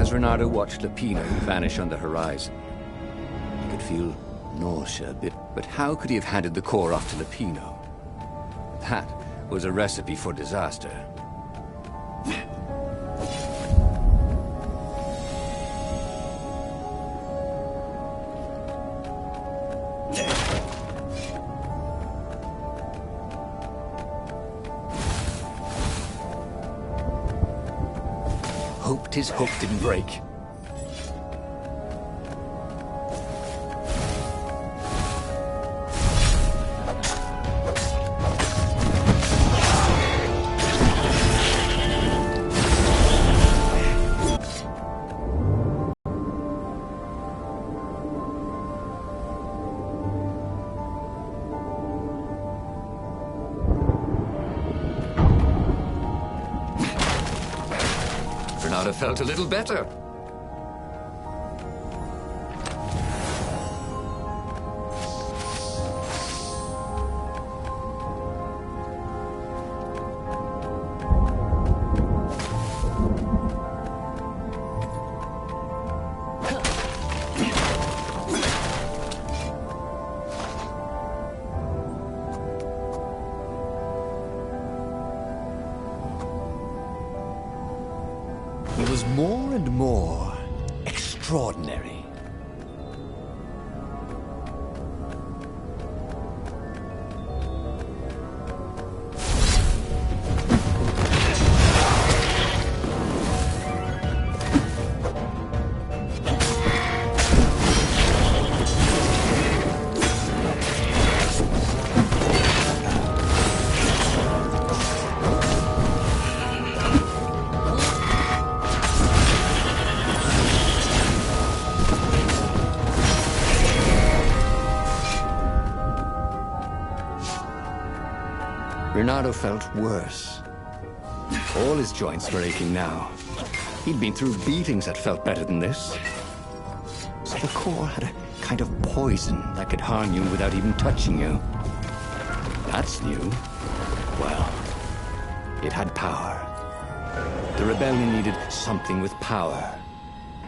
As Renato watched Lupino vanish on the horizon, he could feel nausea a bit. But how could he have handed the core off to Lupino? That was a recipe for disaster. Hoped his hook didn't break. Renato felt a little better. It was more and more extraordinary. Renato felt worse. All his joints were aching now. He'd been through beatings that felt better than this. So the core had a kind of poison that could harm you without even touching you. That's new. Well, it had power. The rebellion needed something with power.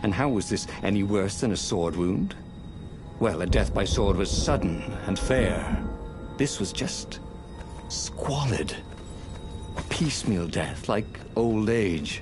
And how was this any worse than a sword wound? Well, a death by sword was sudden and fair. This was just squalid. A piecemeal death, like old age.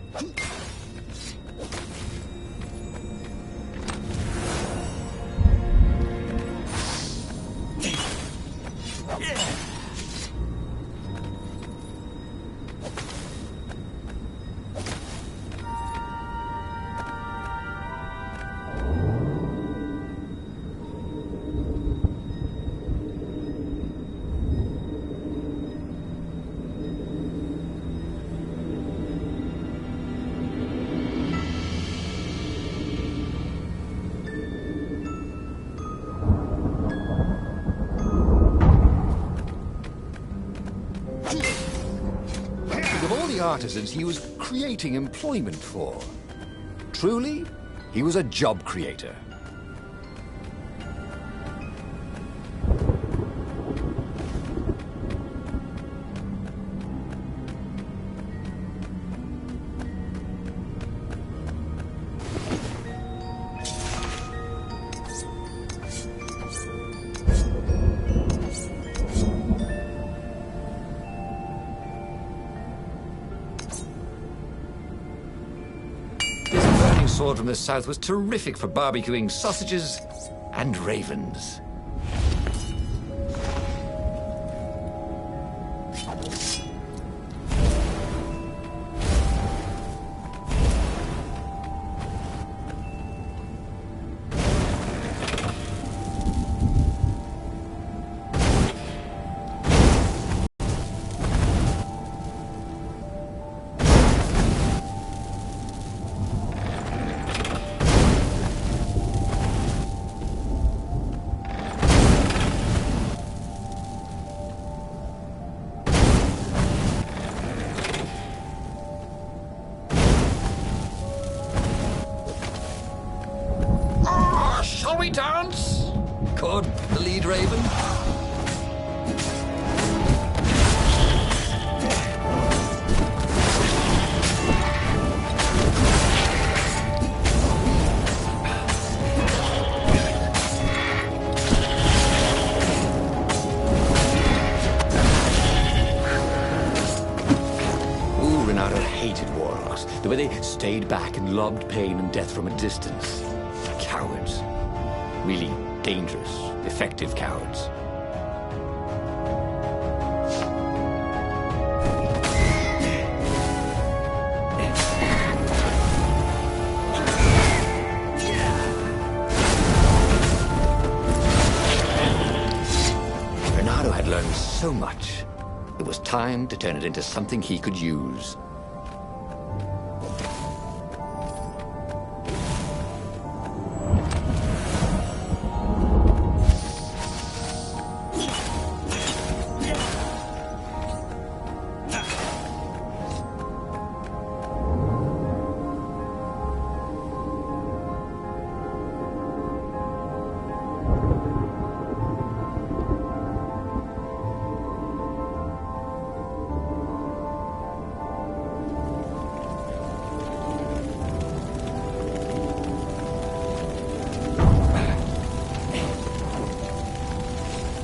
Artisans he was creating employment for. Truly, he was a job creator. Sword from the south was terrific for barbecuing sausages and ravens. Shall we dance? Called the lead raven. stayed back and lobbed pain and death from a distance. Cowards. Really dangerous, effective cowards. Bernardo had learned so much. It was time to turn it into something he could use.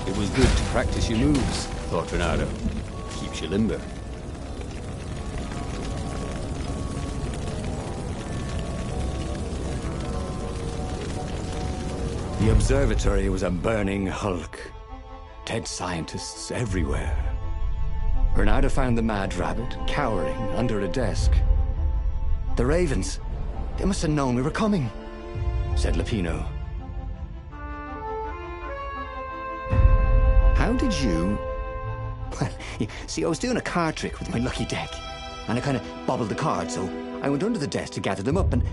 It was good to practice your moves, thought Bernardo. Keeps you limber. The observatory was a burning hulk. Dead scientists everywhere. Bernardo found the mad rabbit cowering under a desk. The ravens, they must have known we were coming, said Lupino. How did you... Well, see, I was doing a card trick with my lucky deck, and I kind of bobbled the cards, so I went under the desk to gather them up, and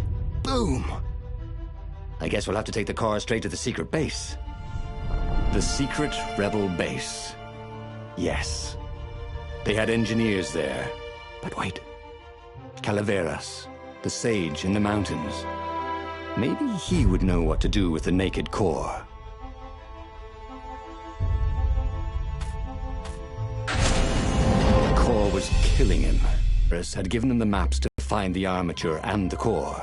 boom! I guess we'll have to take the car straight to the secret base. The secret rebel base. Yes. They had engineers there. But wait. Calaveras, the sage in the mountains. Maybe he would know what to do with the naked core. The core was killing him. Calaveras had given him the maps to find the armature and the core.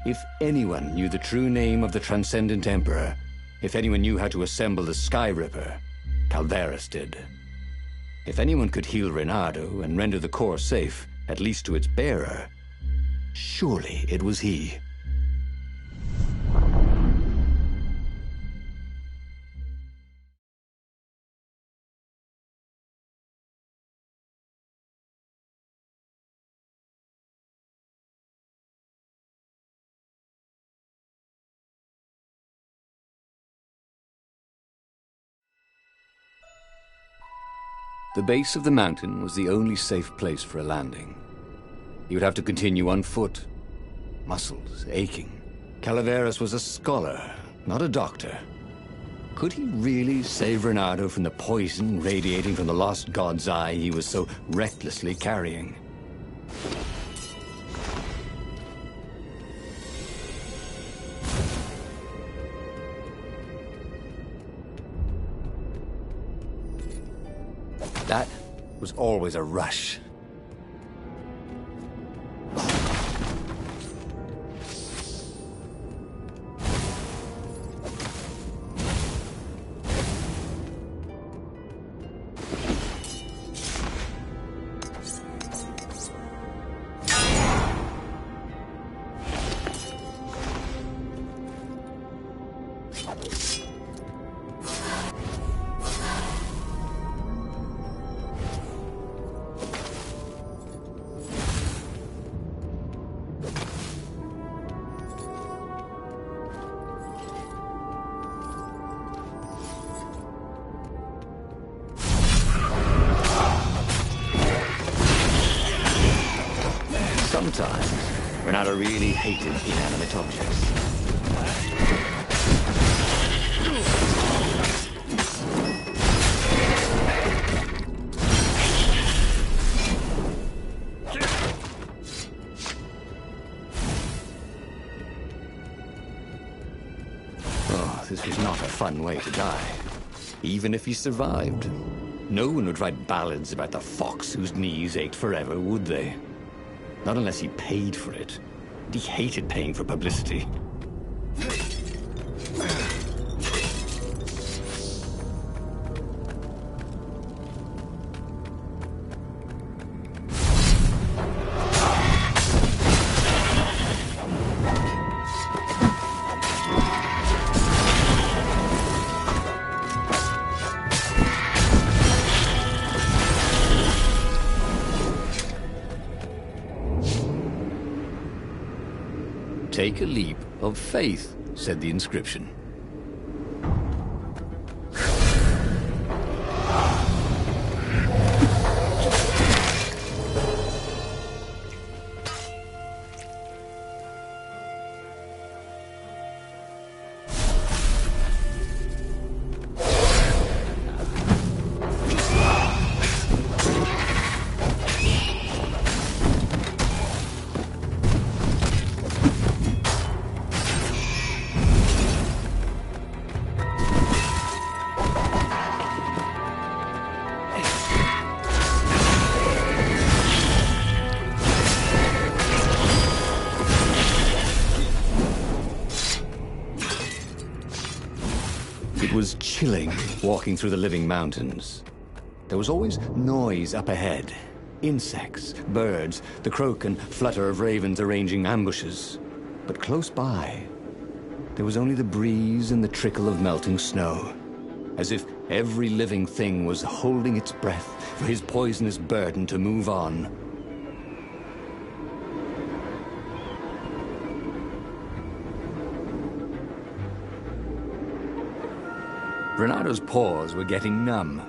If anyone knew the true name of the Transcendent Emperor, if anyone knew how to assemble the Sky Ripper, Calaveras did. If anyone could heal Reynardo and render the core safe, at least to its bearer, surely it was he. The base of the mountain was the only safe place for a landing. He would have to continue on foot, muscles aching. Calaveras was a scholar, not a doctor. Could he really save Reynardo from the poison radiating from the lost god's eye he was so recklessly carrying? That was always a rush. Sometimes, Reynardo really hated inanimate objects. Oh, this was not a fun way to die. Even if he survived. No one would write ballads about the fox whose knees ached forever, would they? Not unless he paid for it. And he hated paying for publicity. Take a leap of faith, said the inscription. It was chilling walking through the living mountains. There was always noise up ahead. Insects, birds, the croak and flutter of ravens arranging ambushes. But close by, there was only the breeze and the trickle of melting snow, as if every living thing was holding its breath for his poisonous burden to move on. Bernardo's paws were getting numb.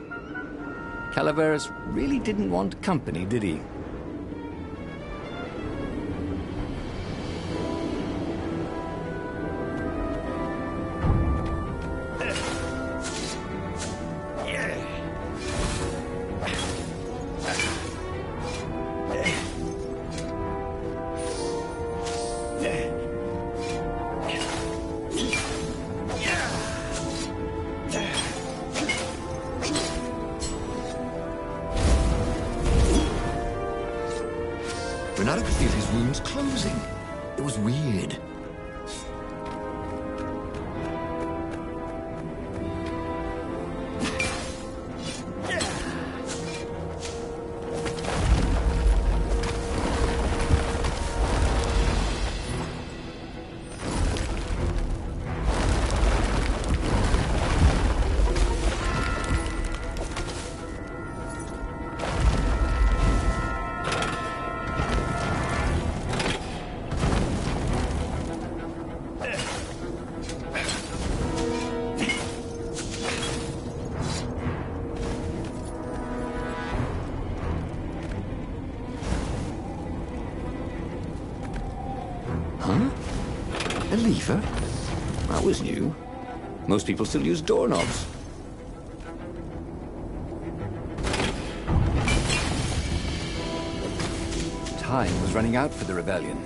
Calaveras really didn't want company, did he? Bernardo could feel his wounds closing. It was weird. Huh? A lever? That was new. Most people still use doorknobs. Time was running out for the rebellion.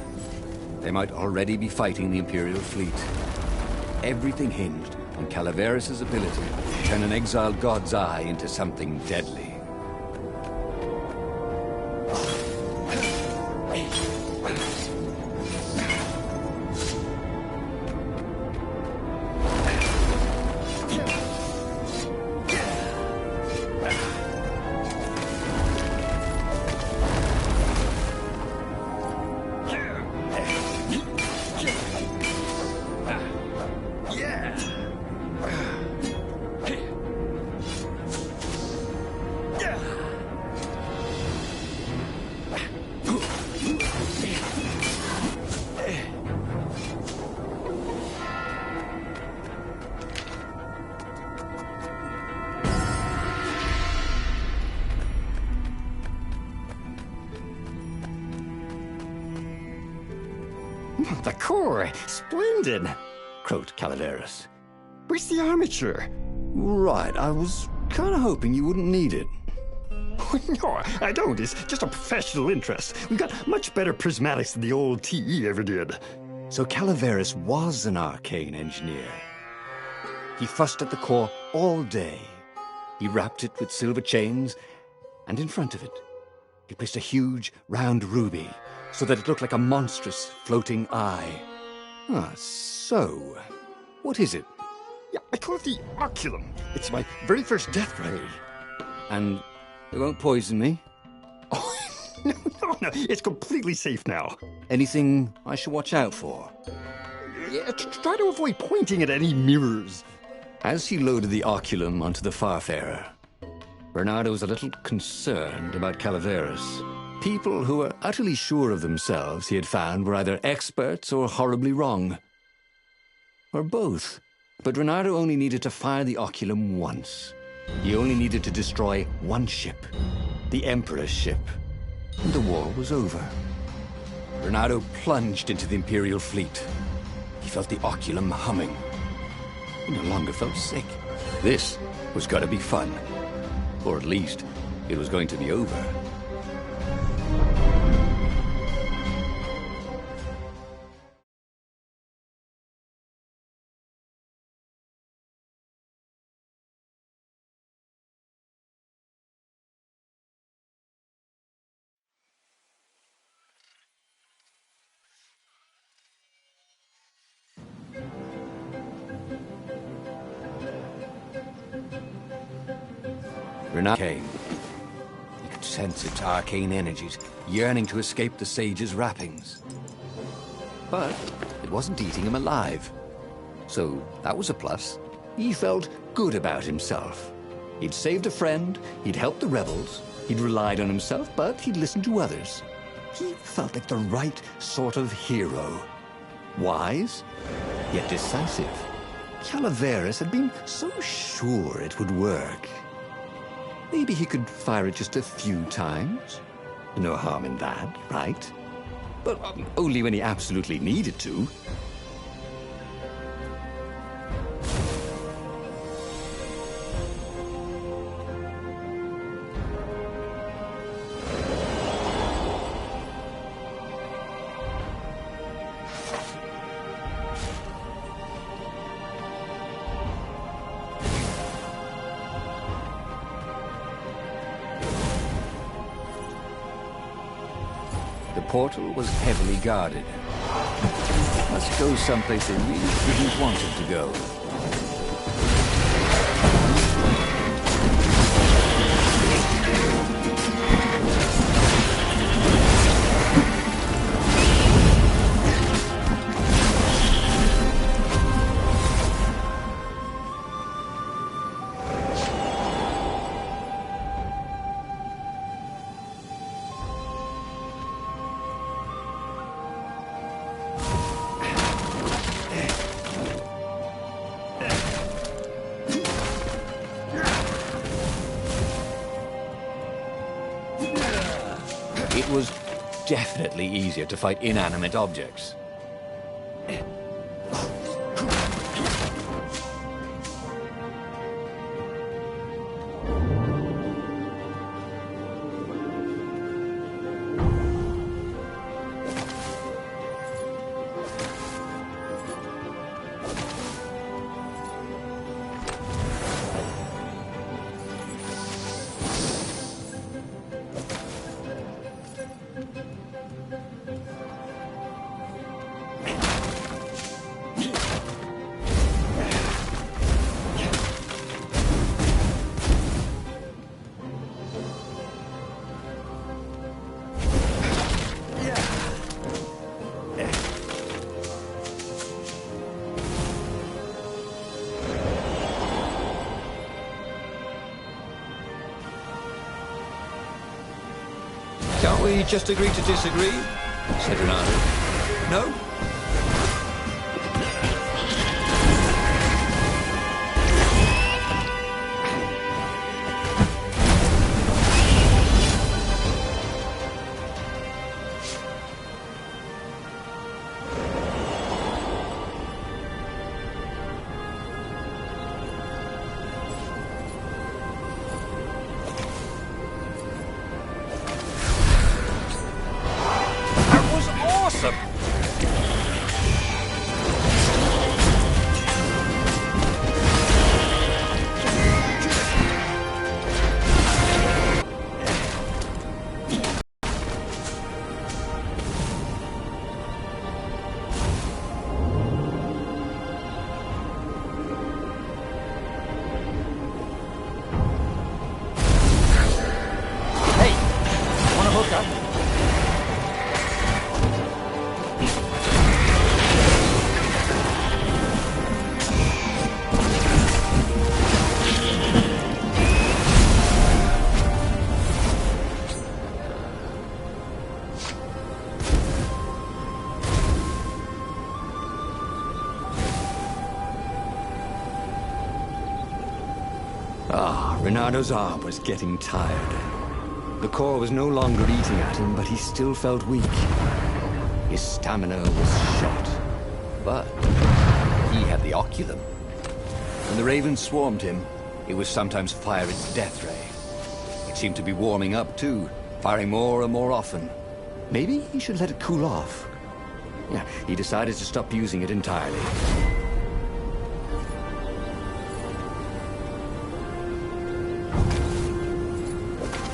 They might already be fighting the Imperial fleet. Everything hinged on Calaveras' ability to turn an exiled god's eye into something deadly. The core! Splendid! Croaked Calaveras. Where's the armature? Right, I was kind of hoping you wouldn't need it. No, I don't. It's just a professional interest. We've got much better prismatics than the old TE ever did. So Calaveras was an arcane engineer. He fussed at the core all day. He wrapped it with silver chains, and in front of it, he placed a huge, round ruby, so that it looked like a monstrous, floating eye. Ah, so, what is it? Yeah, I call it the oculum. It's my very first death ray. And it won't poison me? Oh, no, it's completely safe now. Anything I should watch out for? Yeah, try to avoid pointing at any mirrors. As he loaded the oculum onto the Farfarer, Bernardo was a little concerned about Calaveras. People who were utterly sure of themselves, he had found, were either experts or horribly wrong. Or both. But Reynardo only needed to fire the oculum once. He only needed to destroy one ship. The Emperor's ship. And the war was over. Reynardo plunged into the Imperial fleet. He felt the oculum humming. He no longer felt sick. This was going to be fun. Or at least, it was going to be over. Reynardo came. He could sense its arcane energies, yearning to escape the sage's wrappings. But it wasn't eating him alive. So that was a plus. He felt good about himself. He'd saved a friend, he'd helped the rebels, he'd relied on himself, but he'd listened to others. He felt like the right sort of hero. Wise, yet decisive. Calaveras had been so sure it would work. Maybe he could fire it just a few times. No harm in that, right? But only when he absolutely needed to. The portal was heavily guarded. Must go someplace they really didn't want it to go. It was definitely easier to fight inanimate objects. Can't we just agree to disagree? Said Reynardo. No? Bernardo's arm was getting tired. The core was no longer eating at him, but he still felt weak. His stamina was shot. But he had the oculum. When the ravens swarmed him, it would sometimes fire its death ray. It seemed to be warming up too, firing more and more often. Maybe he should let it cool off. Yeah, he decided to stop using it entirely.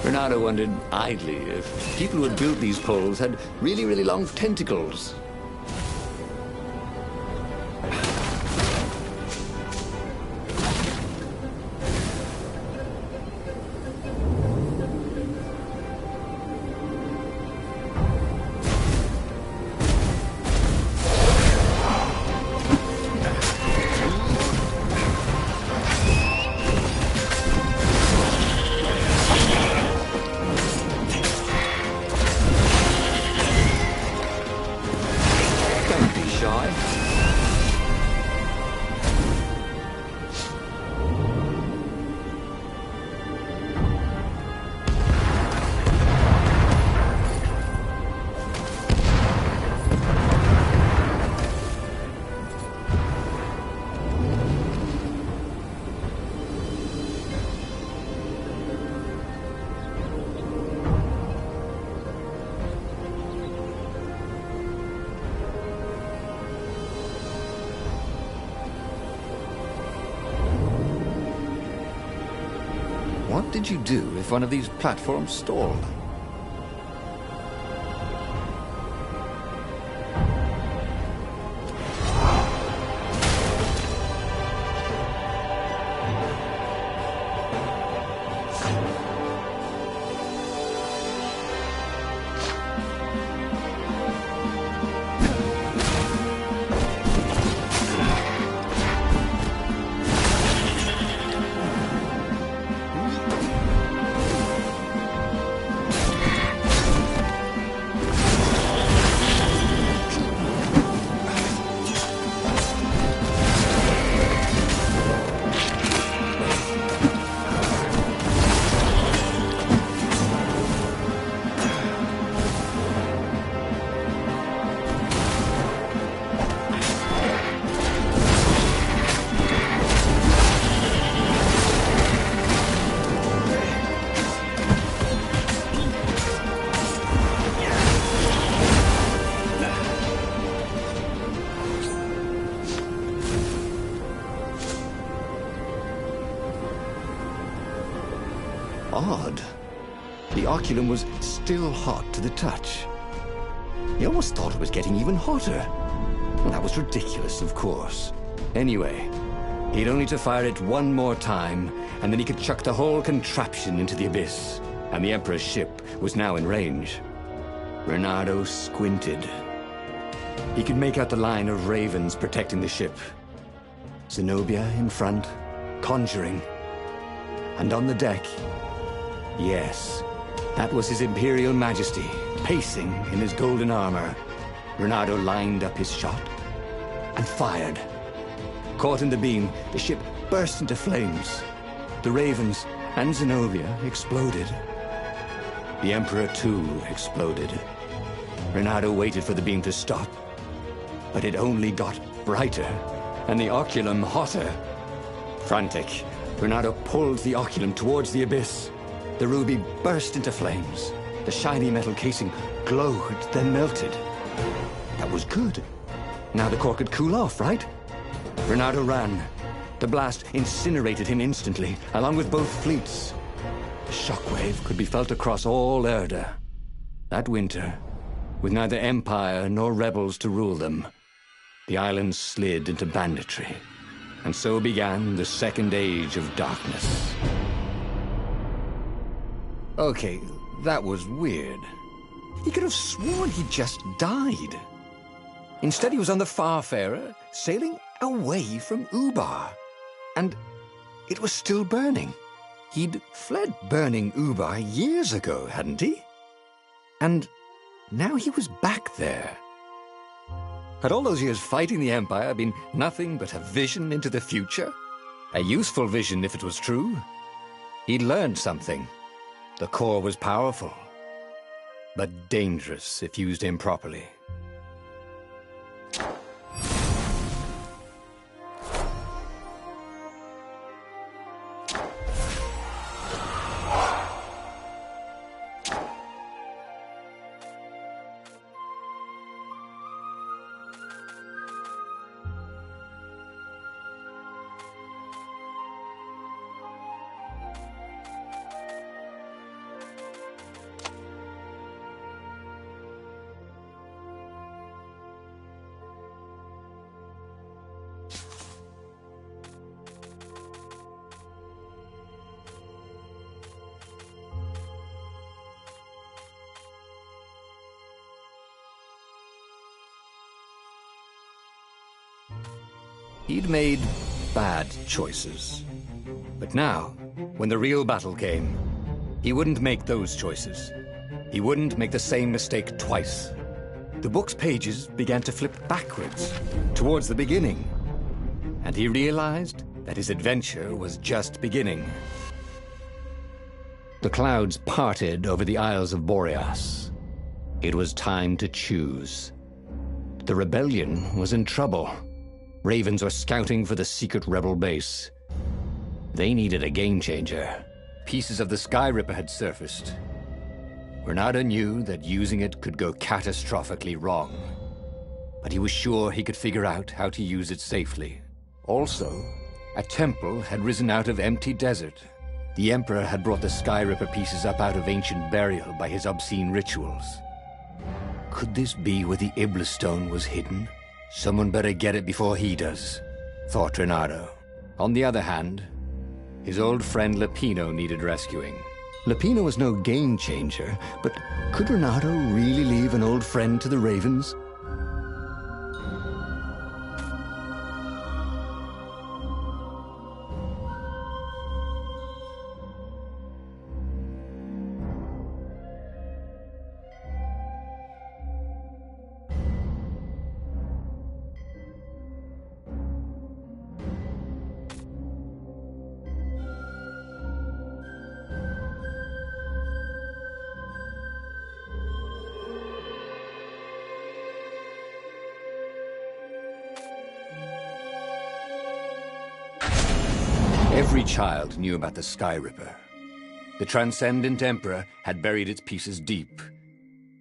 Bernardo wondered idly if people who had built these poles had really, really long tentacles. What did you do if one of these platforms stalled? Odd. The oculum was still hot to the touch. He almost thought it was getting even hotter. Well, that was ridiculous, of course. Anyway, he'd only to fire it one more time, and then he could chuck the whole contraption into the abyss. And the Emperor's ship was now in range. Bernardo squinted. He could make out the line of ravens protecting the ship. Zenobia in front, conjuring. And on the deck, yes, that was His Imperial Majesty, pacing in his golden armor. Bernardo lined up his shot and fired. Caught in the beam, the ship burst into flames. The ravens and Zenobia exploded. The Emperor, too, exploded. Bernardo waited for the beam to stop, but it only got brighter, and the oculum hotter. Frantic, Bernardo pulled the oculum towards the abyss. The ruby burst into flames. The shiny metal casing glowed, then melted. That was good. Now the core could cool off, right? Bernardo ran. The blast incinerated him instantly, along with both fleets. The shockwave could be felt across all Erda. That winter, with neither Empire nor rebels to rule them, the islands slid into banditry. And so began the Second Age of Darkness. Okay, that was weird. He could have sworn he just died. Instead, he was on the Farfarer, sailing away from Ubar. And it was still burning. He'd fled burning Ubar years ago, hadn't he? And now he was back there. Had all those years fighting the Empire been nothing but a vision into the future? A useful vision if it was true. He'd learned something. The core was powerful, but dangerous if used improperly. He'd made bad choices. But now, when the real battle came, he wouldn't make those choices. He wouldn't make the same mistake twice. The book's pages began to flip backwards, towards the beginning. And he realized that his adventure was just beginning. The clouds parted over the Isles of Boreas. It was time to choose. The rebellion was in trouble. Ravens were scouting for the secret rebel base. They needed a game changer. Pieces of the Sky Ripper had surfaced. Renata knew that using it could go catastrophically wrong, but he was sure he could figure out how to use it safely. Also, a temple had risen out of empty desert. The Emperor had brought the Sky Ripper pieces up out of ancient burial by his obscene rituals. Could this be where the Iblis stone was hidden? Someone better get it before he does, thought Renato. On the other hand, his old friend Lapino needed rescuing. Lapino was no game changer, but could Renato really leave an old friend to the Ravens? Every child knew about the Sky Ripper. The Transcendent Emperor had buried its pieces deep.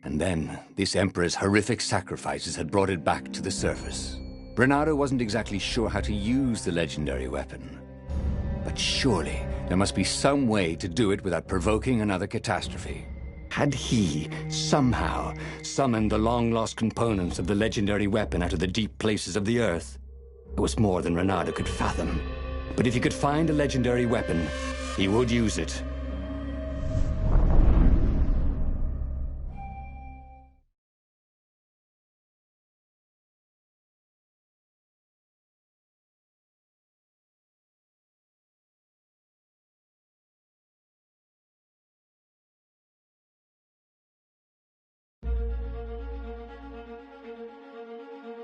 And then, this Emperor's horrific sacrifices had brought it back to the surface. Renato wasn't exactly sure how to use the legendary weapon. But surely, there must be some way to do it without provoking another catastrophe. Had he, somehow, summoned the long-lost components of the legendary weapon out of the deep places of the Earth? It was more than Renato could fathom. But if he could find a legendary weapon, he would use it.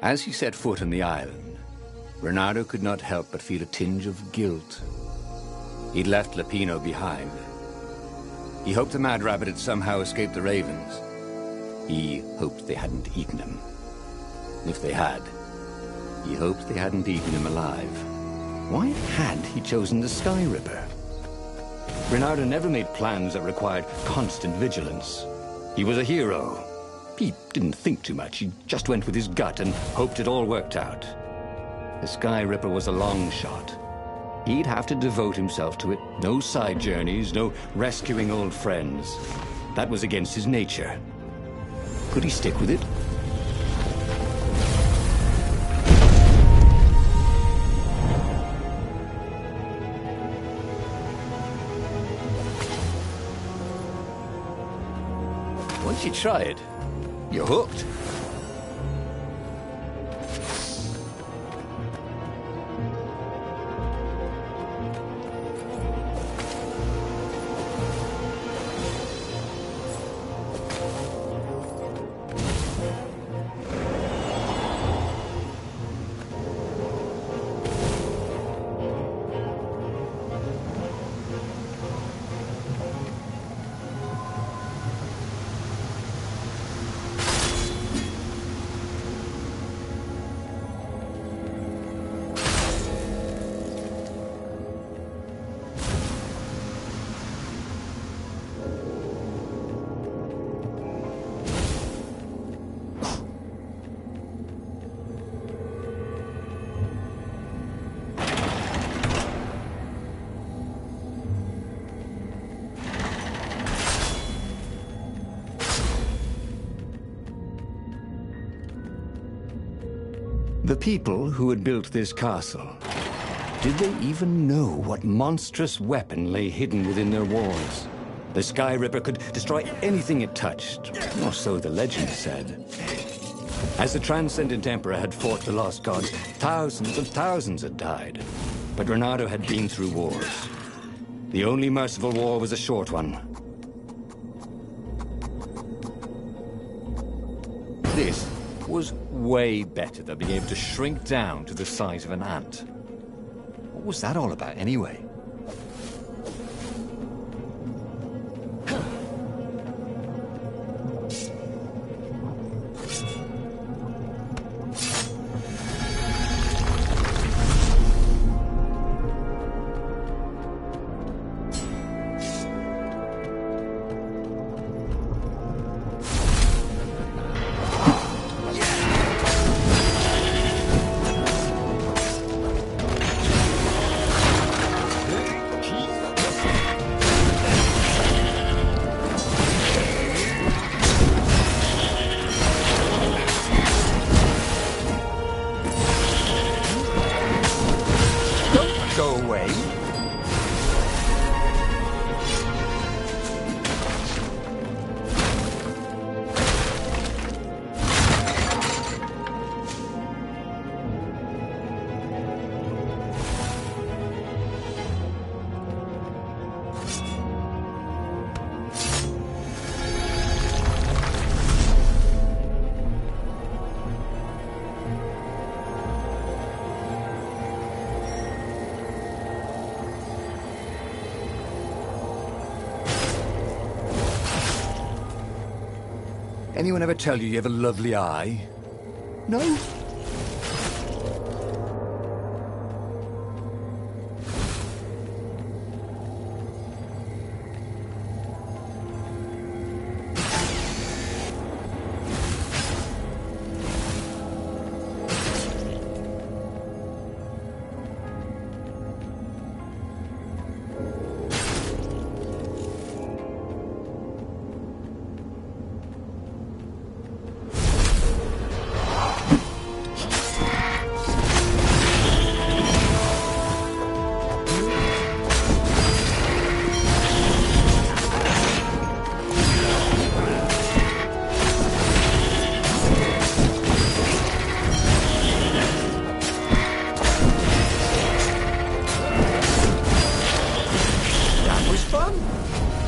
As he set foot on the island, Renato could not help but feel a tinge of guilt. He'd left Lapino behind. He hoped the Mad Rabbit had somehow escaped the Ravens. He hoped they hadn't eaten him. If they had, he hoped they hadn't eaten him alive. Why had he chosen the Sky Ripper? Renato never made plans that required constant vigilance. He was a hero. He didn't think too much. He just went with his gut and hoped it all worked out. The Sky Ripper was a long shot. He'd have to devote himself to it. No side journeys, no rescuing old friends. That was against his nature. Could he stick with it? Once you try it, you're hooked. The people who had built this castle, did they even know what monstrous weapon lay hidden within their walls? The Sky Ripper could destroy anything it touched, or so the legend said. As the Transcendent Emperor had fought the lost gods, thousands and thousands had died. But Renato had been through wars. The only merciful war was a short one. This was way better than being able to shrink down to the size of an ant. What was that all about, anyway? Go away. Anyone ever tell you have a lovely eye? No?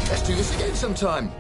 Let's do this again sometime.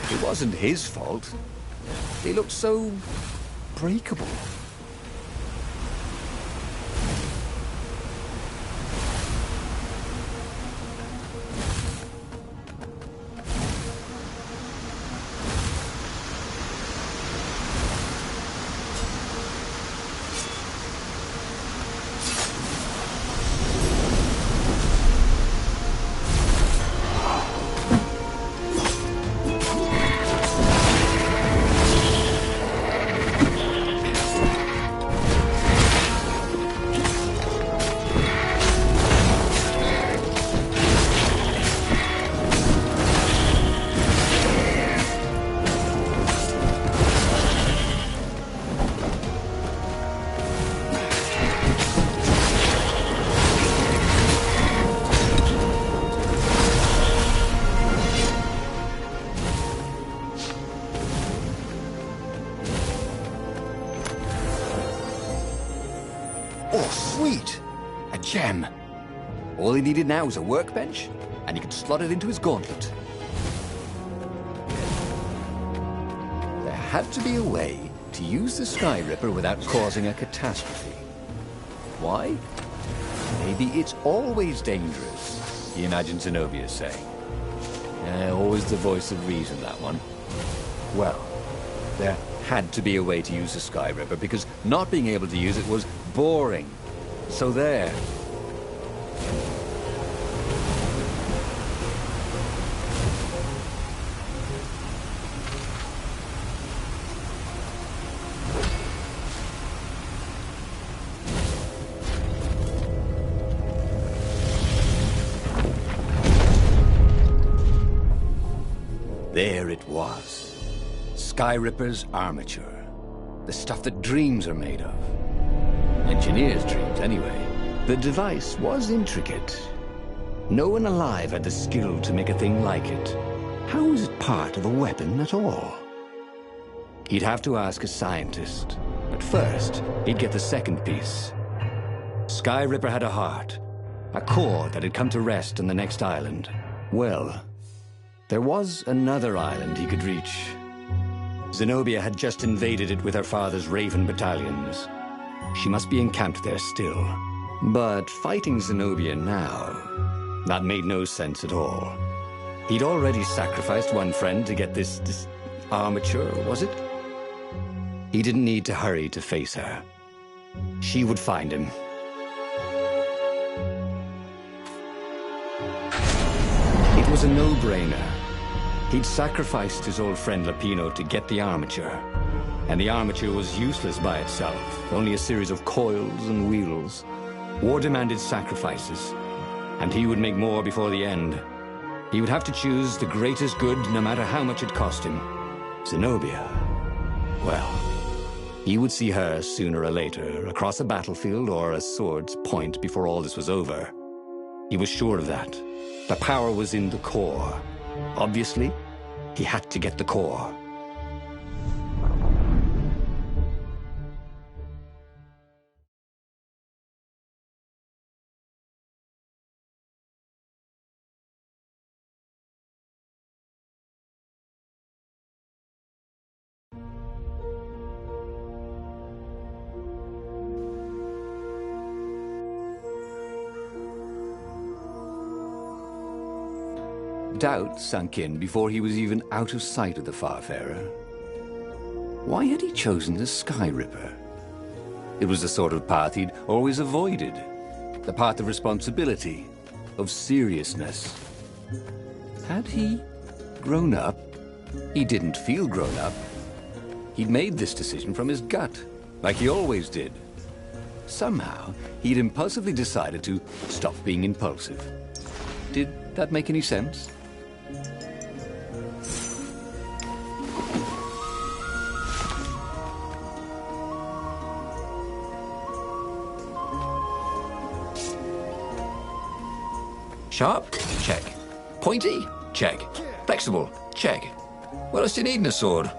It wasn't his fault. They looked so breakable. Oh, sweet! A gem. All he needed now was a workbench, and he could slot it into his gauntlet. There had to be a way to use the Sky Ripper without causing a catastrophe. Why? Maybe it's always dangerous, he imagined Zenobia saying. Always the voice of reason, that one. Well, there had to be a way to use the Sky Ripper, because not being able to use it was boring. So there. There it was. Sky Ripper's armature. The stuff that dreams are made of. Engineers' dreams, anyway. The device was intricate. No one alive had the skill to make a thing like it. How was it part of a weapon at all? He'd have to ask a scientist. But first, he'd get the second piece. Sky Ripper had a heart. A core that had come to rest on the next island. Well, there was another island he could reach. Zenobia had just invaded it with her father's Raven battalions. She must be encamped there still. But fighting Zenobia now, that made no sense at all. He'd already sacrificed one friend to get this armature, was it? He didn't need to hurry to face her. She would find him. It was a no-brainer. He'd sacrificed his old friend Lapino to get the armature. And the armature was useless by itself, only a series of coils and wheels. War demanded sacrifices, and he would make more before the end. He would have to choose the greatest good, no matter how much it cost him. Zenobia. Well, he would see her sooner or later, across a battlefield or a sword's point before all this was over. He was sure of that. The power was in the core. Obviously, he had to get the core. Doubt sunk in before he was even out of sight of the Farfarer. Why had he chosen the Sky Ripper? It was the sort of path he'd always avoided. The path of responsibility, of seriousness. Had he grown up? He didn't feel grown up. He'd made this decision from his gut, like he always did. Somehow, he'd impulsively decided to stop being impulsive. Did that make any sense? Sharp? Check. Pointy? Check. Flexible? Check. What else do you need in a sword?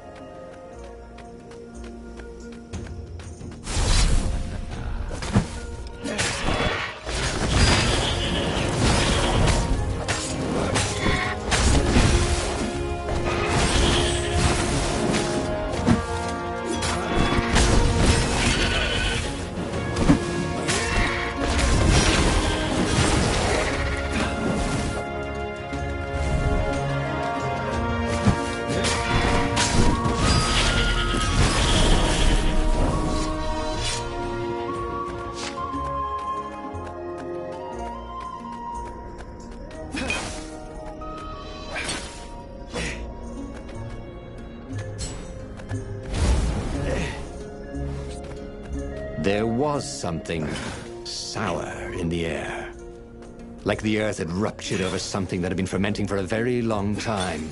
There was something sour in the air. Like the earth had ruptured over something that had been fermenting for a very long time.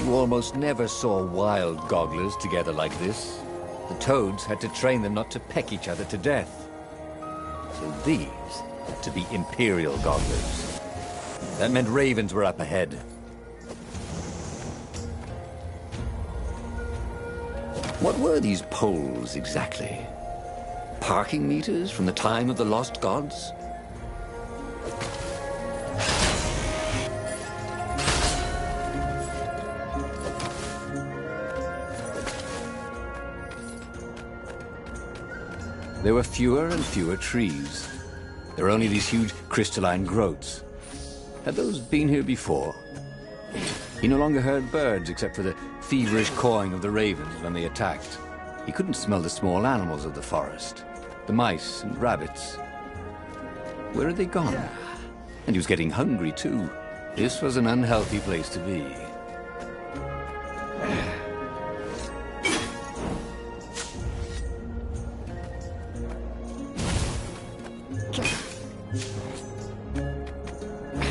You almost never saw wild gogglers together like this. The toads had to train them not to peck each other to death. So these had to be imperial gogglers. That meant ravens were up ahead. What were these poles exactly? Parking meters from the time of the lost gods? There were fewer and fewer trees. There were only these huge crystalline growths. Had those been here before? He no longer heard birds except for the feverish cawing of the ravens when they attacked. He couldn't smell the small animals of the forest, the mice and rabbits. Where had they gone? And he was getting hungry too. This was an unhealthy place to be.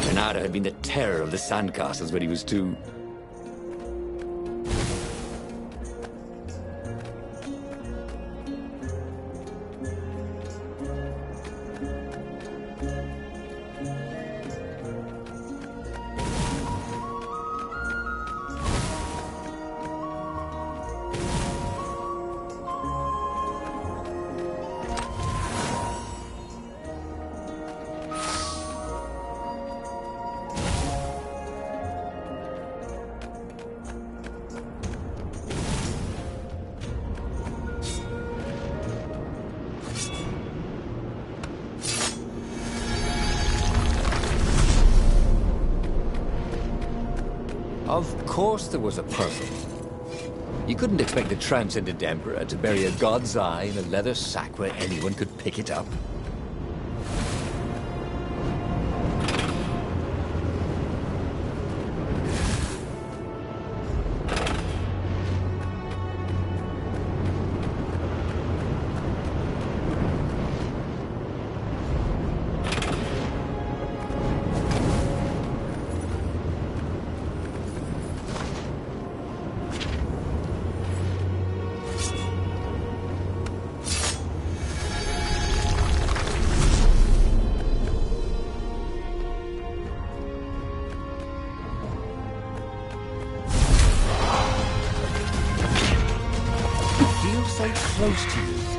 Bernardo had been the terror of the sandcastles when he was 2. Of course there was a puzzle. You couldn't expect the transcendent emperor to bury a god's eye in a leather sack where anyone could pick it up. So close to you.